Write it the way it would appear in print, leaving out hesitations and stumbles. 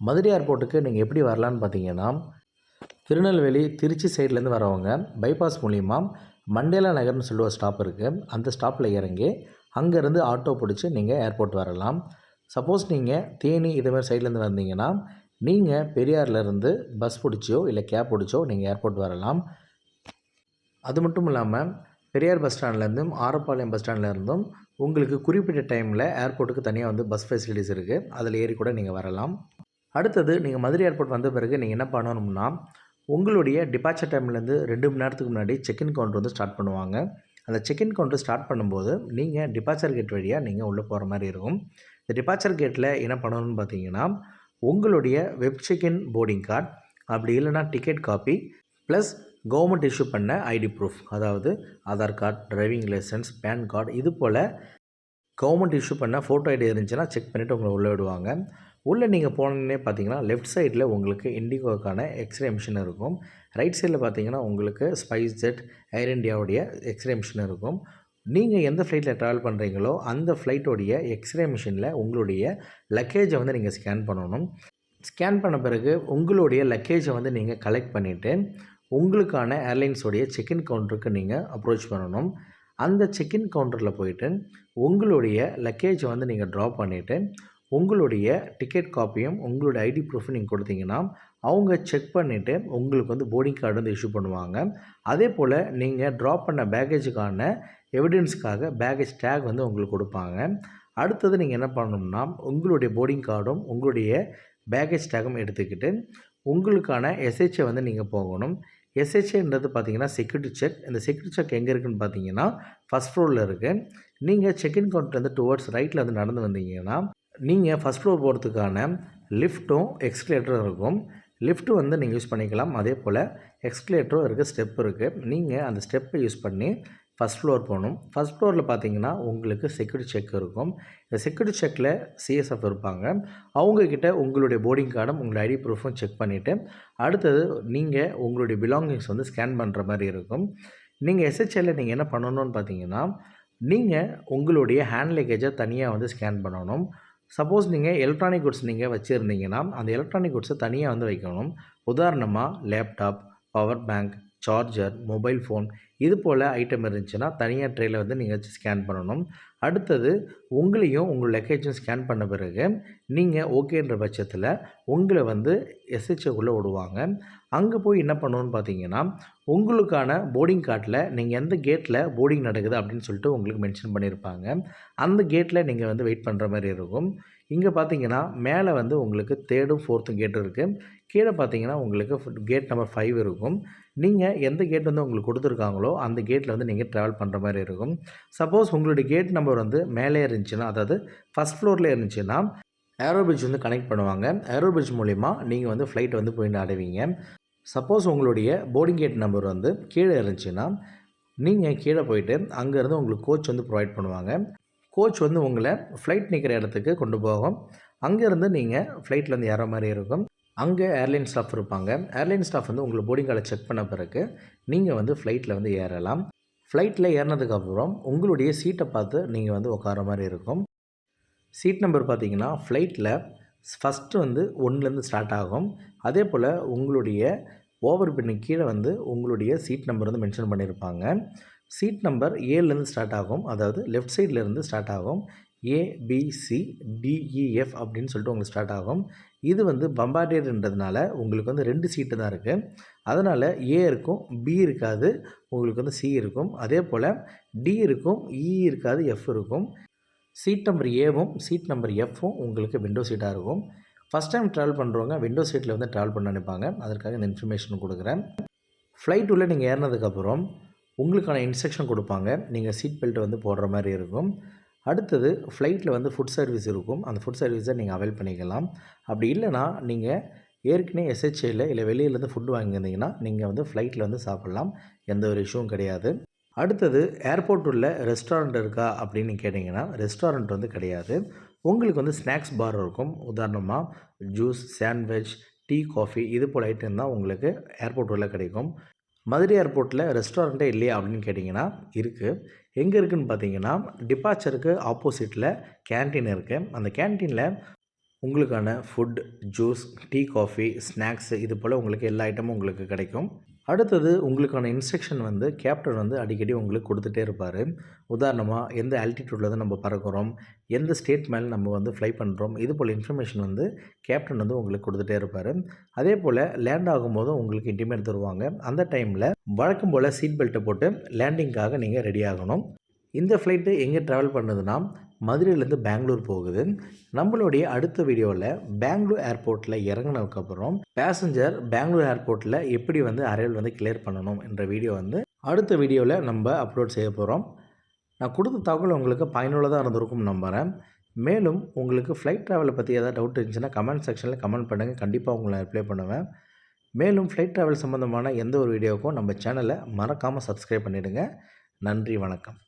மதுரை ஏர்போர்ட்டுக்கு நீங்கள் எப்படி வரலான்னு பார்த்தீங்கன்னா, திருநெல்வேலி, திருச்சி சைட்லேருந்து வரவங்க பைபாஸ் மூலிமா மண்டேலா நகர்னு சொல்லி ஒரு ஸ்டாப் இருக்குது. அந்த ஸ்டாப்பில் இறங்கி அங்கேருந்து ஆட்டோ பிடிச்சி நீங்கள் ஏர்போர்ட் வரலாம். சப்போஸ் நீங்கள் தேனி இதுமாதிரி சைட்லேருந்து வந்தீங்கன்னா, நீங்கள் பெரியார்லேருந்து பஸ் பிடிச்சோ இல்லை கேப் பிடிச்சோ நீங்கள் ஏர்போர்ட் வரலாம். அது மட்டும் இல்லாமல் பெரியார் பஸ் ஸ்டாண்ட்லேருந்தும் ஆரப்பாளையம் பஸ் ஸ்டாண்ட்லேருந்தும் உங்களுக்கு குறிப்பிட்ட டைமில் ஏர்போர்ட்டுக்கு தனியாக வந்து பஸ் ஃபெசிலிட்டிஸ் இருக்குது. அதில் ஏறி கூட நீங்கள் வரலாம். அடுத்தது நீங்கள் மதுரை ஏர்போர்ட் வந்த பிறகு நீங்கள் என்ன பண்ணணும்னா, உங்களுடைய டிபார்ச்சர் டைம்லேருந்து 2 மணி நேரத்துக்கு முன்னாடி செக்இன் கவுண்டர் வந்து ஸ்டார்ட் பண்ணுவாங்க. அந்த செக்இன் கவுண்டர் ஸ்டார்ட் பண்ணும்போது நீங்கள் டிபார்ச்சர் கேட் வழியாக நீங்கள் உள்ளே போகிற மாதிரி இருக்கும். இந்த டிபார்ச்சர் கேட்டில் என்ன பண்ணணும்னு பார்த்தீங்கன்னா, உங்களுடைய வெப் செக்இன் போர்டிங் கார்டு, அப்படி இல்லைனா ticket copy plus government issue பண்ண ஐடி ப்ரூஃப், அதாவது Aadhaar card, driving licence, pan card, இது போல் கவர்மெண்ட் இஷ்யூ பண்ண ஃபோட்டோ ஐடி இருந்துச்சுன்னா செக் பண்ணிவிட்டு உங்களை உள்ளே விடுவாங்க. உள்ளே நீங்கள் போனோன்னே பார்த்தீங்கன்னா லெஃப்ட் சைடில் உங்களுக்கு இண்டிகோக்கான எக்ஸ்ரே மிஷின் இருக்கும். ரைட் சைடில் பார்த்தீங்கன்னா உங்களுக்கு ஸ்பைஸ் ஜெட், ஏர் இண்டியாவுடைய எக்ஸ்ரே மிஷின் இருக்கும். நீங்கள் எந்த ஃப்ளைட்டில் ட்ராவல் பண்ணுறீங்களோ அந்த ஃப்ளைட்டோடைய எக்ஸ்ரே மிஷினில் உங்களுடைய லக்கேஜை வந்து நீங்கள் ஸ்கேன் பண்ணணும். ஸ்கேன் பண்ண பிறகு உங்களுடைய லக்கேஜை வந்து நீங்கள் கலெக்ட் பண்ணிவிட்டு உங்களுக்கான ஏர்லைன்ஸோடைய செக்இன் கவுண்டருக்கு நீங்கள் அப்ரோச் பண்ணணும். அந்த செக்இன் கவுண்டரில் போயிட்டு உங்களுடைய லக்கேஜை வந்து நீங்கள் ட்ராப் பண்ணிவிட்டு உங்களுடைய டிக்கெட் காப்பியும் உங்களுடைய ஐடி ப்ரூஃபும் நீங்கள் கொடுத்தீங்கன்னா அவங்க செக் பண்ணிவிட்டு உங்களுக்கு வந்து போர்டிங் கார்டு வந்து இஷ்யூ பண்ணுவாங்க. அதே போல் நீங்கள் ட்ராப் பண்ண பேக்கேஜுக்கான எவிடன்ஸுக்காக பேக்கேஜ் டேக் வந்து உங்களுக்கு கொடுப்பாங்க. அடுத்தது நீங்கள் என்ன பண்ணணும்னா, உங்களுடைய போர்டிங் கார்டும் உங்களுடைய பேக்கேஜ் டேகும் எடுத்துக்கிட்டு உங்களுக்கான எஸ்ஹெச்ஏ வந்து நீங்கள் போகணும். எஸ்ஹெச்ஏன்றது பார்த்தீங்கன்னா செக்யூரிட்டி செக். இந்த செக்யூரிட்டி செக் எங்கே இருக்குதுன்னு பார்த்தீங்கன்னா ஃபஸ்ட் ஃப்ளோரில் இருக்குது. நீங்கள் செக்இன் கவுண்டர்லேருந்து டுவர்ட்ஸ் ரைட்டில் வந்து நடந்து வந்தீங்கன்னா நீங்கள் ஃபஸ்ட் ஃப்ளோர் போகிறதுக்கான லிஃப்ட்டும் எக்ஸ்கலேட்டரும் இருக்கும். லிஃப்ட்டு வந்து நீங்கள் யூஸ் பண்ணிக்கலாம். அதே போல் எக்ஸ்கலேட்டரும் இருக்குது, ஸ்டெப் இருக்குது. நீங்கள் அந்த ஸ்டெப்பை யூஸ் பண்ணி ஃபஸ்ட் ஃப்ளோர் போகணும். ஃபஸ்ட் ஃப்ளோரில் பார்த்தீங்கன்னா உங்களுக்கு செக்யூரிட்டி செக் இருக்கும். இந்த செக்யூரிட்டி செக்கில் சிஎஸ்எஃப் இருப்பாங்க. அவங்கக்கிட்ட உங்களுடைய போர்டிங் கார்டும் உங்களுடைய ஐடி ப்ரூஃபும் செக் பண்ணிவிட்டு அடுத்தது நீங்கள் உங்களுடைய பிலாங்கிங்ஸ் வந்து ஸ்கேன் பண்ணுற மாதிரி இருக்கும். நீங்கள் எஸ்ஹெச்ஏல நீங்கள் என்ன பண்ணணும்னு பார்த்தீங்கன்னா, நீங்கள் உங்களுடைய ஹேண்ட் லக்கேஜை தனியாக வந்து ஸ்கேன் பண்ணணும். சப்போஸ் நீங்கள் எலக்ட்ரானிக் குட்ஸ் நீங்கள் வச்சுருந்தீங்கன்னா அந்த எலக்ட்ரானிக் குட்ஸை தனியாக வந்து வைக்கணும். உதாரணமாக laptop, power bank, charger, mobile phone, இது போல் ஐட்டம் இருந்துச்சுன்னா தனியாக ட்ரேயில் வந்து நீங்கள் வச்சு ஸ்கேன் பண்ணணும். அடுத்தது உங்களையும் உங்கள் லக்கேஜும் ஸ்கேன் பண்ண பிறகு நீங்கள் ஓகேன்ற பட்சத்தில் உங்களை வந்து எஸ்ஹெச்ஏக்குள்ளே விடுவாங்க. அங்கே போய் என்ன பண்ணணும்னு பார்த்தீங்கன்னா, உங்களுக்கான போர்டிங் கார்டில் நீங்கள் எந்த கேட்டில் போர்டிங் நடக்குது அப்படின்னு சொல்லிட்டு உங்களுக்கு மென்ஷன் பண்ணியிருப்பாங்க. அந்த கேட்டில் நீங்கள் வந்து வெயிட் பண்ணுற மாதிரி இருக்கும். இங்கே பார்த்தீங்கன்னா மேலே வந்து உங்களுக்கு 3ம் 4ம் கேட்டும் இருக்குது. கீழே பார்த்தீங்கன்னா உங்களுக்கு கேட் நம்பர் 5 இருக்கும். நீங்கள் எந்த கேட் வந்து உங்களுக்கு கொடுத்துருக்காங்களோ அந்த கேட்டில் வந்து நீங்கள் ட்ராவல் பண்ணுற மாதிரி இருக்கும். சப்போஸ் உங்களுடைய கேட் நம்பர் வந்து மேலே இருந்துச்சுன்னா, அதாவது ஃபஸ்ட் ஃப்ளோரில் இருந்துச்சுன்னா ஏரோ பிரிட்ஜ் வந்து கனெக்ட் பண்ணுவாங்க. ஏரோ பிரிட்ஜ் மூலிமா நீங்கள் வந்து ஃப்ளைட் வந்து போயிட்டு அடைவீங்க. சப்போஸ் உங்களுடைய போர்டிங் கேட் நம்பர் வந்து கீழே இருந்துச்சுன்னா நீங்கள் கீழே போயிட்டு அங்கேருந்து உங்களுக்கு கோச் வந்து ப்ரொவைட் பண்ணுவாங்க. கோச் வந்து உங்களை ஃப்ளைட் நிற்கிற இடத்துக்கு கொண்டு போகும். அங்கேருந்து நீங்கள் ஃப்ளைட்டில் வந்து ஏற மாதிரி இருக்கும். அங்கே ஏர்லைன் ஸ்டாஃப் இருப்பாங்க. ஏர்லைன் ஸ்டாஃப் வந்து உங்களை போர்டிங் கார்டை செக் பண்ண பிறகு நீங்கள் வந்து ஃப்ளைட்டில் வந்து ஏறலாம். ஃப்ளைட்டில் ஏறினதுக்கப்புறம் உங்களுடைய சீட்டை பார்த்து நீங்கள் வந்து உட்கார மாதிரி இருக்கும். சீட் நம்பர் பார்த்தீங்கன்னா ஃப்ளைட்டில் ஃபஸ்ட்டு வந்து 1லேருந்து ஸ்டார்ட் ஆகும். அதே போல் உங்களுடைய ஓவர் பின்னுக்கு கீழே வந்து உங்களுடைய சீட் நம்பர் வந்து மென்ஷன் பண்ணியிருப்பாங்க. சீட் நம்பர் 7லேருந்து ஸ்டார்ட் ஆகும். அதாவது லெஃப்ட் சைட்லேருந்து ஸ்டார்ட் ஆகும். ABCDEF அப்படின்னு சொல்லிட்டு உங்களுக்கு ஸ்டார்ட் ஆகும். இது வந்து பம்பார்டியர்ன்றதுனால உங்களுக்கு வந்து 2 சீட்டு தான் இருக்குது. அதனால் A இருக்கும், B இருக்காது, உங்களுக்கு வந்து C இருக்கும். அதே போல் D இருக்கும், E இருக்காது, F இருக்கும். சீட் நம்பர் ஏவும் சீட் நம்பர் எஃப்பும் உங்களுக்கு விண்டோ சீட்டாக இருக்கும். ஃபஸ்ட் டைம் ட்ராவல் பண்ணுறவங்க விண்டோ சீட்டில் வந்து ட்ராவல் பண்ண நினைப்பாங்க. அதற்காக இந்த இன்ஃபர்மேஷன் கொடுக்குறேன். ஃப்ளைட் உள்ளே நீங்கள் ஏறினதுக்கப்புறம் உங்களுக்கான இன்ஸ்ட்ரக்ஷன் கொடுப்பாங்க. நீங்கள் சீட் பெல்ட் வந்து போடுற மாதிரி இருக்கும். அடுத்தது ஃப்ளைட்டில் வந்து ஃபுட் சர்வீஸ் இருக்கும். அந்த ஃபுட் சர்வீஸை நீங்கள் அவைல் பண்ணிக்கலாம். அப்படி இல்லைனா நீங்கள் ஏற்கனவே எஸ்ஹெச்ஏல இல்லை வெளியிலேருந்து ஃபுட் வாங்கியிருந்தீங்கன்னா நீங்கள் வந்து ஃப்ளைட்டில் வந்து சாப்பிட்லாம். எந்த ஒரு இஷ்யூவும் கிடையாது. அடுத்தது ஏர்போர்ட் உள்ள ரெஸ்டாரண்ட் இருக்கா அப்படின்னு கேட்டிங்கன்னா ரெஸ்டாரண்ட் வந்து கிடையாது. உங்களுக்கு வந்து ஸ்நாக்ஸ் பார் இருக்கும். உதாரணமாக ஜூஸ், சாண்ட்விச், டீ, காஃபி, இது போல் ஐட்டம் தான் உங்களுக்கு ஏர்போர்ட் உள்ள கிடைக்கும். மதுரை ஏர்போர்ட்டில் ரெஸ்டாரண்ட்டே இல்லையா அப்படின்னு கேட்டிங்கன்னா இருக்குது. எங்கே இருக்குதுன்னு பார்த்தீங்கன்னா டிபார்ச்சருக்கு ஆப்போசிட்டில் கேன்டீன் இருக்குது. அந்த கேன்டீனில் உங்களுக்கான food, juice, tea, coffee, snacks இது போல் உங்களுக்கு எல்லா ஐட்டமும் உங்களுக்கு கிடைக்கும். அடுத்தது உங்களுக்கான இன்ஸ்ட்ரக்ஷன் வந்து கேப்டன் வந்து அடிக்கடி உங்களுக்கு கொடுத்துட்டே இருப்பார். உதாரணமாக எந்த ஆல்டிடியூடில் வந்து நம்ம பறக்கிறோம், எந்த ஸ்டேட் மேலே நம்ம வந்து ஃப்ளை பண்ணுறோம், இது போல் இன்ஃபர்மேஷன் வந்து கேப்டன் வந்து உங்களுக்கு கொடுத்துட்டே இருப்பார். அதே போல் லேண்ட் ஆகும்போதும் உங்களுக்கு இன்டிமேட் தருவாங்க. அந்த டைமில் வழக்கம் போல் சீட் பெல்ட்டை போட்டு லேண்டிங்காக நீங்கள் ரெடி ஆகணும். இந்த ஃப்ளைட்டு எங்கே ட்ராவல் பண்ணுதுன்னா மதுரையிலேருந்து பெங்களூர் போகுது. நம்மளுடைய அடுத்த வீடியோவில் பெங்களூர் ஏர்போர்ட்டில் இறங்கினதுக்கப்புறம் பேசஞ்சர் பெங்களூர் ஏர்போர்ட்டில் எப்படி வந்து அரைவல் வந்து கிளியர் பண்ணணும் என்ற வீடியோ வந்து அடுத்த வீடியோவில் நம்ம அப்லோட் செய்ய போகிறோம். நான் கொடுத்த தகவல் உங்களுக்கு பயனுள்ளதாக இருந்திருக்கும் நம்புகிறேன். மேலும் உங்களுக்கு ஃப்ளைட் ட்ராவலை பற்றி ஏதாவது டவுட் இருந்துச்சுன்னா கமெண்ட் செக்ஷனில் கமெண்ட் பண்ணுங்கள். கண்டிப்பாக உங்களை ரிப்ளை பண்ணுவேன். மேலும் ஃப்ளைட் ட்ராவல் சம்மந்தமான எந்த ஒரு வீடியோவுக்கும் நம்ம சேனலை மறக்காமல் சப்ஸ்கிரைப் பண்ணிவிடுங்க. நன்றி, வணக்கம்.